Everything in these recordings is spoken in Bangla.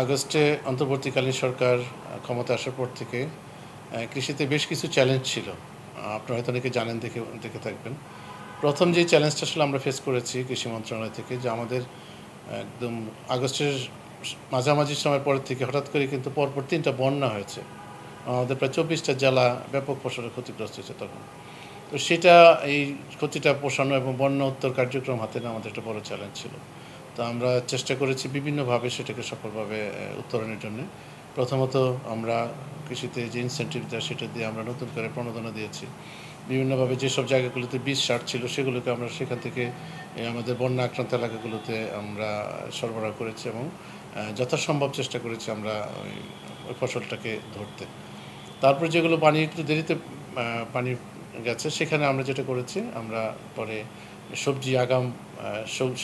আগস্টে অন্তর্বর্তীকালীন সরকার ক্ষমতায় আসার পর থেকে কৃষিতে বেশ কিছু চ্যালেঞ্জ ছিল। আপনারা হয়তো অনেকে জানেন, দেখে থাকবেন। প্রথম যে চ্যালেঞ্জটা আসলে আমরা ফেস করেছি কৃষি মন্ত্রণালয় থেকে, যে আমাদের একদম আগস্টের মাঝামাঝি সময় পরের থেকে হঠাৎ করে কিন্তু পরপর ৩টা বন্যা হয়েছে। আমাদের প্রায় ২৪টা জেলা ব্যাপক ফসলের ক্ষতিগ্রস্ত হয়েছে তখন। তো সেটা, এই ক্ষতিটা পোষানো এবং বন্যা উত্তর কার্যক্রম হাতে নেওয়া আমাদের একটা বড় চ্যালেঞ্জ ছিল। তো আমরা চেষ্টা করেছি বিভিন্নভাবে সেটাকে সফলভাবে উত্তরণের জন্য। প্রথমত আমরা কৃষিতে যে ইনসেন্টিভ দেয় সেটা দিয়ে আমরা নতুন করে প্রণোদনা দিয়েছি। বিভিন্নভাবে যেসব জায়গাগুলোতে বীজ সার ছিল সেগুলোকে আমরা সেখান থেকে আমাদের বন্যা আক্রান্ত এলাকাগুলোতে আমরা সরবরাহ করেছি এবং যথাসম্ভব চেষ্টা করেছি আমরা ওই ফসলটাকে ধরতে। তারপরে যেগুলো পানি একটু দেরিতে পানি গেছে সেখানে আমরা যেটা করেছি, আমরা পরে সবজি আগাম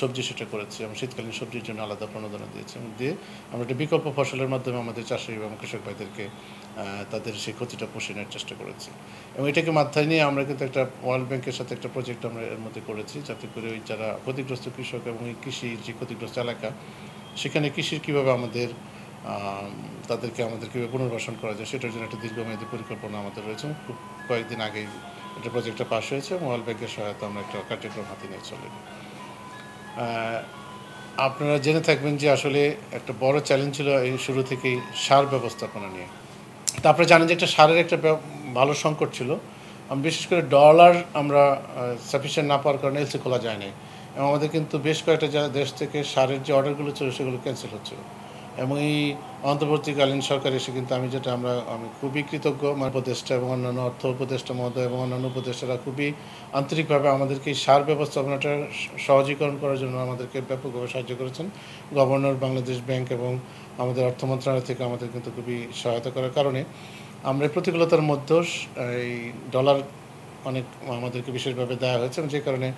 সবজি সেটা করেছি এবং শীতকালীন সবজির জন্য আলাদা প্রণোদনা দিয়েছি এবং দিয়ে আমরা একটা বিকল্প ফসলের মাধ্যমে আমাদের চাষি এবং কৃষক ভাইদেরকে তাদের সেই ক্ষতিটা পুষিয়ে নেওয়ার চেষ্টা করেছি। এবং এটাকে মাথায় নিয়ে আমরা কিন্তু একটা ওয়ার্ল্ড ব্যাংকের সাথে একটা প্রজেক্ট আমরা এর মধ্যে করেছি, যাতে করে ওই যারা ক্ষতিগ্রস্ত কৃষক এবং এই কৃষির যে ক্ষতিগ্রস্ত এলাকা, সেখানে কৃষির কীভাবে আমাদের কীভাবে পুনর্বাসন করা যায় সেটার জন্য একটা দীর্ঘমেয়াদী পরিকল্পনা আমাদের রয়েছে। খুব কয়েকদিন আগেই একটা প্রজেক্টটা পাস হয়েছে এবং ওয়ার্ল্ড ব্যাংকের সহায়তা আমরা একটা কার্যক্রম হাতে নিয়ে চলে। আপনারা জেনে থাকবেন যে আসলে একটা বড় চ্যালেঞ্জ ছিল এই শুরু থেকেই সার ব্যবস্থাপনা নিয়ে। তারপরে জানেন যে একটা সারের একটা ভালো সংকট ছিল। বিশেষ করে ডলার আমরা সাফিসিয়েন্ট না পাওয়ার কারণে এলসি খোলা যায় নাই এবং আমাদের কিন্তু বেশ কয়েকটা দেশ থেকে সারের যে অর্ডারগুলো ছিল সেগুলো ক্যান্সেল হচ্ছিল। এবং এই অন্তর্বর্তীকালীন সরকার এসে কিন্তু আমি খুবই কৃতজ্ঞ, আমার উপদেষ্টা এবং অন্যান্য অর্থ উপদেষ্টা মহোদয় এবং অন্যান্য উপদেষ্টারা খুবই আন্তরিকভাবে আমাদেরকে এই সার ব্যবস্থাপনাটা সহজীকরণ করার জন্য আমাদেরকে ব্যাপকভাবে সাহায্য করেছেন। গভর্নর, বাংলাদেশ ব্যাংক এবং আমাদের অর্থ মন্ত্রণালয় থেকে আমাদের কিন্তু খুবই সহায়তা করার কারণে আমরা প্রতিকূলতার মধ্যেও এই ডলার অনেক আমাদেরকে বিশেষভাবে দেওয়া হয়েছে এবং যে কারণে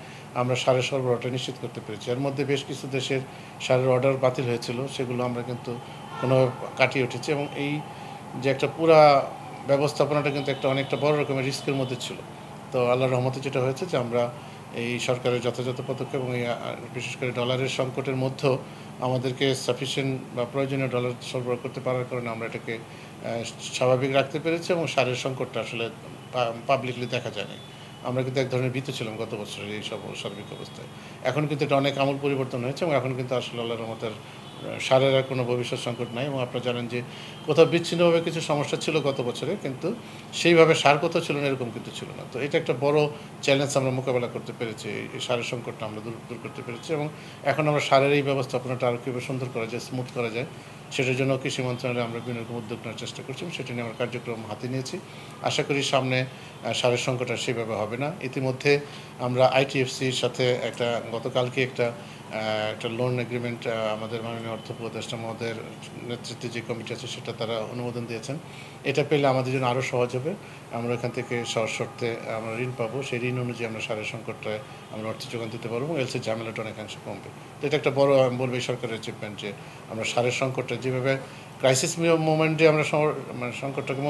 আমরা সারের সরবরাহটা নিশ্চিত করতে পেরেছি। এর মধ্যে বেশ কিছু দেশের সারের অর্ডার বাতিল হয়েছিল, সেগুলো আমরা কিন্তু কোনোভাবে কাটিয়ে উঠেছি এবং এই যে একটা পুরা ব্যবস্থাপনাটা কিন্তু অনেকটা বড় রকমের রিস্কের মধ্যে ছিল। তো আল্লাহর রহমতে যেটা হয়েছে যে আমরা এই সরকারের যথাযথ পদক্ষেপ এবং এই বিশেষ করে ডলারের সংকটের মধ্যেও আমাদেরকে সাফিসিয়েন্ট বা প্রয়োজনীয় ডলার সরবরাহ করতে পারার কারণে আমরা এটাকে স্বাভাবিক রাখতে পেরেছি এবং সারের সংকটটা আসলে পাবলিকলি দেখা যায়নি। আমরা কিন্তু এক ধরনের ভীত ছিলাম গত বছরের এই সব সার্বিক অবস্থায়। এখন কিন্তু এটা অনেক আমূল পরিবর্তন হয়েছে এবং এখন কিন্তু আসলে আল্লাহর রহমতের সারের আর কোনো ভবিষ্যৎ সংকট নাই। এবং আপনারা জানেন যে কোথাও বিচ্ছিন্নভাবে কিছু সমস্যা ছিল গত বছরে, কিন্তু সেইভাবে সার কোথাও ছিল না এরকম কিন্তু ছিল না। তো এটা একটা বড় চ্যালেঞ্জ আমরা মোকাবেলা করতে পেরেছি, এই সারের সংকটটা আমরা দূর করতে পেরেছি এবং এখন আমরা সারের এই ব্যবস্থাপনাটা আরও কীভাবে সুন্দর করা যায়, স্মুথ করা যায়, সেটার জন্য কৃষি মন্ত্রণালয়ে আমরা বিভিন্ন রকম উদ্যোগ নেওয়ার চেষ্টা করছি এবং সেটা নিয়ে আমরা কার্যক্রম হাতে নিয়েছি। আশা করি সামনে সারের সংকট আর সেভাবে হবে না। ইতিমধ্যে আমরা আইটিএফসির সাথে গতকালকে একটা লোন এগ্রিমেন্ট আমাদের মাননীয় অর্থ উপদেষ্টা মহোদয়ের নেতৃত্বে যে কমিটি আছে সেটা তারা অনুমোদন দিয়েছেন। এটা পেলে আমাদের জন্য আরও সহজ হবে। আমরা এখান থেকে সহজ শর্তে আমরা ঋণ পাবো, সেই ঋণ অনুযায়ী আমরা সারের সংকটটায় আমরা অর্থ যোগান দিতে পারবো এবং এলসির ঝামেলাটা অনেকাংশে কমবে। তো এটা একটা বড়, আমি বলবো, এই সরকারের অ্যাচিভমেন্ট যে আমরা সারের সংকটটা যেভাবে ক্রাইসিস মোমেন্টে আমরা সংকটটাকে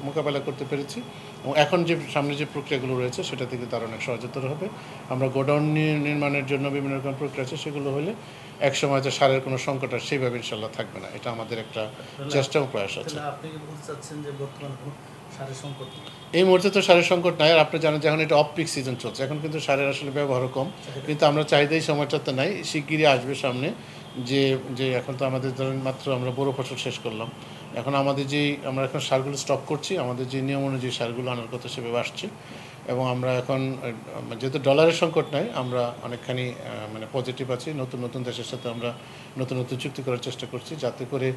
মোকাবেলা করতে পেরেছি এবং এখন যে সামনে যে প্রক্রিয়াগুলো রয়েছে সেটা থেকে তার অনেক সহজতর হবে। আমরা গোডাউন নির্মাণের জন্য বিভিন্ন রকম প্রক্রিয়া আছে, সেগুলো হলে একসময় যে সারের কোনো সংকট আর সেইভাবে ইনশাল্লাহ থাকবে না। এটা আমাদের একটা চেষ্টা ও প্রয়াস আছে। এই মুহূর্তে তো সারের সংকট নাই। আর আপনি জানেন যে এখন এটা অফ পিক সিজন চলছে, এখন কিন্তু সারের আসলে ব্যবহারও কম, কিন্তু আমরা চাহিদা এই সময়টাতে নাই, শিগগিরই আসবে সামনে। যে এখন তো আমাদের ধরেন মাত্র আমরা বড় ফসল শেষ করলাম, এখন আমরা এখন সারগুলো স্টক করছি, আমাদের যে নিয়ম অনুযায়ী সারগুলো আনার কথা সেভাবে আসছে এবং আমরা এখন যেহেতু ডলারের সংকট নাই, আমরা অনেকখানি পজিটিভ আছি। নতুন দেশের সাথে আমরা নতুন চুক্তি করার চেষ্টা করছি, যাতে করে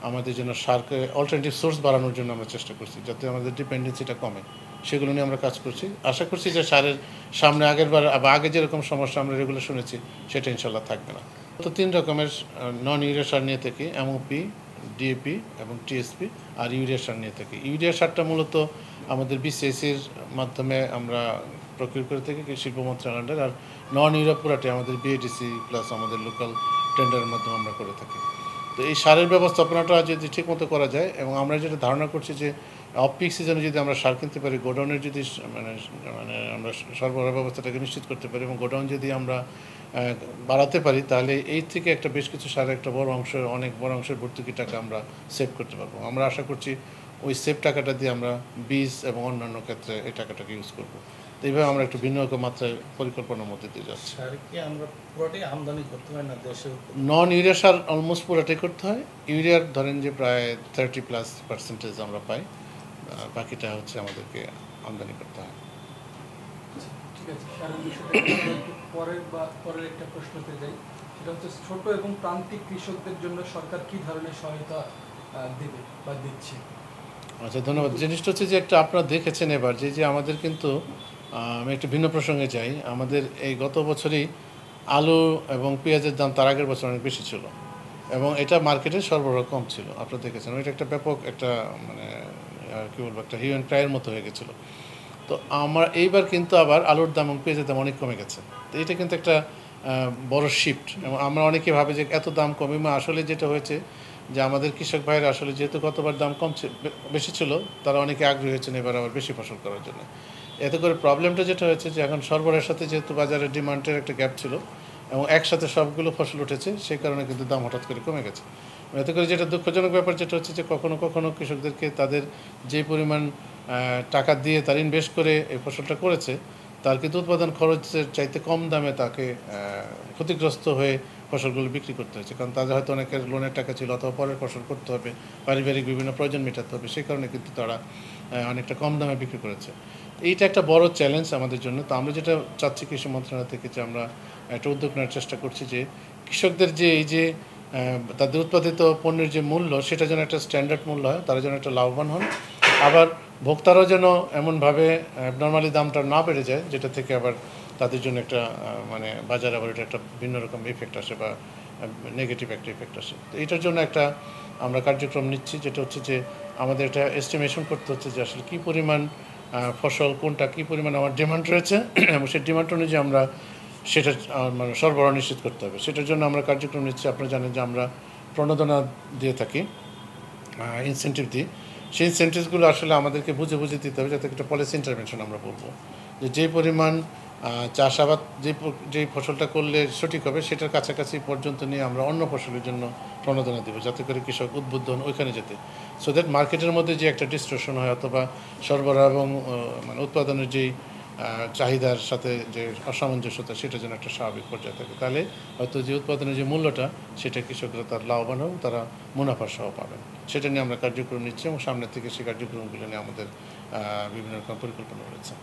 আমাদের জন্য সারকে অল্টারনেটিভ সোর্স বাড়ানোর জন্য আমরা চেষ্টা করছি, যাতে আমাদের ডিপেন্ডেন্সিটা কমে। সেগুলো নিয়ে আমরা কাজ করছি। আশা করছি যে সারের সামনে আগে যেরকম সমস্যা আমরা রেগুলার শুনেছি সেটা ইনশাল্লাহ থাকবে না। তো 3 রকমের নন ইউরিয়া সার নিয়ে থাকি, এমওপি, ডিএপি এবং টিএসপি, আর ইউরিয়া সার নিয়ে থাকি। ইউরিয়া সারটা মূলত আমাদের বিসিএসির মাধ্যমে আমরা প্রকিউর করে থাকি শিল্প মন্ত্রণালয়ের, আর নন ইউরিয়া পুরাটাই আমাদের বিএডিসি প্লাস আমাদের লোকাল টেন্ডারের মাধ্যমে আমরা করে থাকি। তো এই সারের ব্যবস্থাপনাটা যদি ঠিকমতো করা যায়, এবং আমরা যেটা ধারণা করছি যে অফ পিক সিজনে যদি আমরা সার কিনতে পারি, গোডাউনের যদি মানে মানে আমরা সরবরাহ ব্যবস্থাটাকে নিশ্চিত করতে পারি এবং গোডাউন যদি আমরা বাড়াতে পারি, তাহলে এই থেকে একটা বেশ কিছু সারের একটা বড় অংশ, অনেক বড় অংশের ভর্তুকি টাকা আমরা সেভ করতে পারবো। আমরা আশা করছি ওই সেভ টাকাটা দিয়ে আমরা বীজ এবং অন্যান্য ক্ষেত্রে এই টাকাটাকে ইউজ করবো। তো এইভাবে আমরা একটু ভিন্ন রকম মাত্রায় পরিকল্পনার মধ্যে দিয়ে যাচ্ছি। আমরা পুরোটাই আমদানি করতে হয় না দেশে? নন ইউরিয়া সার অলমোস্ট পুরোটাই করতে হয়। ইউরিয়ার ধরেন যে প্রায় 30+% আমরা পাই, বাকিটা হচ্ছে আমাদেরকে আমদানি করতে হয়। ঠিক আছে, সারের বিষয়টা একটু পরের একটা প্রশ্নতে যাই। সেটা হচ্ছে ছোট এবং প্রান্তিক কৃষকদের জন্য সরকার কি ধরনের সহায়তা দেবে বা দিচ্ছে? আচ্ছা, ধন্যবাদ। জিনিসটা হচ্ছে যে একটা আপনারা দেখেছেন এবার যে আমাদের কিন্তু আমি একটু ভিন্ন প্রসঙ্গে যাই। আমাদের এই গত বছরই আলু এবং পেঁয়াজের দাম তার আগের বছর অনেক বেশি ছিল এবং এটা মার্কেটে সরবরাহ কম ছিল। আপনারা দেখেছেন এটা একটা ব্যাপক একটা মানে কী বলবো, একটা হিউ অ্যান্ড ক্রাইয়ের মতো হয়ে গেছিলো। তো আমার এইবার কিন্তু আবার আলুর দাম এবং পেঁয়াজের দাম অনেক কমে গেছে। তো এটা কিন্তু একটা বড় শিফট, এবং আমরা অনেকে ভাবে যে এত দাম কমে, আসলে যেটা হয়েছে যে আমাদের কৃষক ভাইরা আসলে যেহেতু গতবার দাম কম বেশি ছিল, তারা অনেকে আগ্রহী হয়েছেন এবার আবার বেশি ফসল করার জন্য। এতে করে প্রবলেমটা যেটা হয়েছে যে এখন সরবরাহের সাথে যেহেতু বাজারের ডিমান্ডের একটা গ্যাপ ছিল এবং একসাথে সবগুলো ফসল উঠেছে, সেই কারণে কিন্তু দাম হঠাৎ করে কমে গেছে। এতে করে যেটা দুঃখজনক ব্যাপার যেটা হচ্ছে যে কখনো কখনো কৃষকদেরকে তাদের যে পরিমাণ টাকা দিয়ে তার ইনভেস্ট করে এই ফসলটা করেছে, তার কিন্তু উৎপাদন খরচের চাইতে কম দামে তাকে ক্ষতিগ্রস্ত হয়ে ফসলগুলো বিক্রি করতে হয়েছে। কারণ তাদের হয়তো অনেকের লোনের টাকা ছিল, অথবা পরের ফসল করতে হবে, পারিবারিক বিভিন্ন প্রয়োজন মেটাতে হবে, সেই কারণে কিন্তু তারা অনেকটা কম দামে বিক্রি করেছে। এইটা একটা বড় চ্যালেঞ্জ আমাদের জন্য। তো আমরা যেটা চাচ্ছি কৃষি মন্ত্রণালয় থেকে, যে আমরা একটা উদ্যোগ নেওয়ার চেষ্টা করছি যে কৃষকদের যে এই যে তাদের উৎপাদিত পণ্যের যে মূল্য, সেটা যেন একটা স্ট্যান্ডার্ড মূল্য হয়, তারা যেন একটা লাভবান হন, আবার ভোক্তারাও যেন এমনভাবে নর্মালি দামটা না বেড়ে যায় যেটা থেকে আবার তাদের জন্য একটা মানে বাজারে আবার এটা একটা ভিন্ন রকম ইফেক্ট আসে বা নেগেটিভ একটা ইফেক্ট আসে। তো এটার জন্য একটা আমরা কার্যক্রম নিচ্ছি, যেটা হচ্ছে যে আমাদের একটা এস্টিমেশন করতে হচ্ছে যে আসলে কী পরিমাণ ফসল কোনটা কী পরিমাণ আমার ডিমান্ড রয়েছে এবং সেই ডিমান্ড অনুযায়ী আমরা সেটা মানে সরবরাহ নিশ্চিত করতে হবে। সেটার জন্য আমরা কার্যক্রম নিচ্ছি। আপনারা জানেন যে আমরা প্রণোদনা দিয়ে থাকি, ইনসেন্টিভ দিই। সেই ইনসেন্টিভসগুলো আসলে আমাদেরকে বুঝে বুঝে দিতে হবে, যাতে একটা পলিসি ইন্টারভেনশন আমরা বলবো যে পরিমাণ চাষাবাদ যেই ফসলটা করলে সঠিক হবে সেটার কাছাকাছি পর্যন্ত নিয়ে আমরা অন্য ফসলের জন্য প্রণোদনা দেবো, যাতে করে কৃষক উদ্বুদ্ধ হন ওইখানে যেতে, সো দ্যাট মার্কেটের মধ্যে যে একটা ডিস্ট্রশন হয় অথবা সরবরাহ এবং মানে উৎপাদনের যেই চাহিদার সাথে যে অসামঞ্জস্যতা, সেটা যেন একটা স্বাভাবিক পর্যায়ে থাকে। তাহলে হয়তো যে উৎপাদনের যে মূল্যটা, সেটা কৃষকরা তার লাভবান হবে, তারা মুনাফা সহ পাবেন। সেটা নিয়ে আমরা কার্যক্রম নিচ্ছি এবং সামনের থেকে সেই কার্যক্রমগুলো নিয়ে আমাদের বিভিন্ন রকম পরিকল্পনা রয়েছে।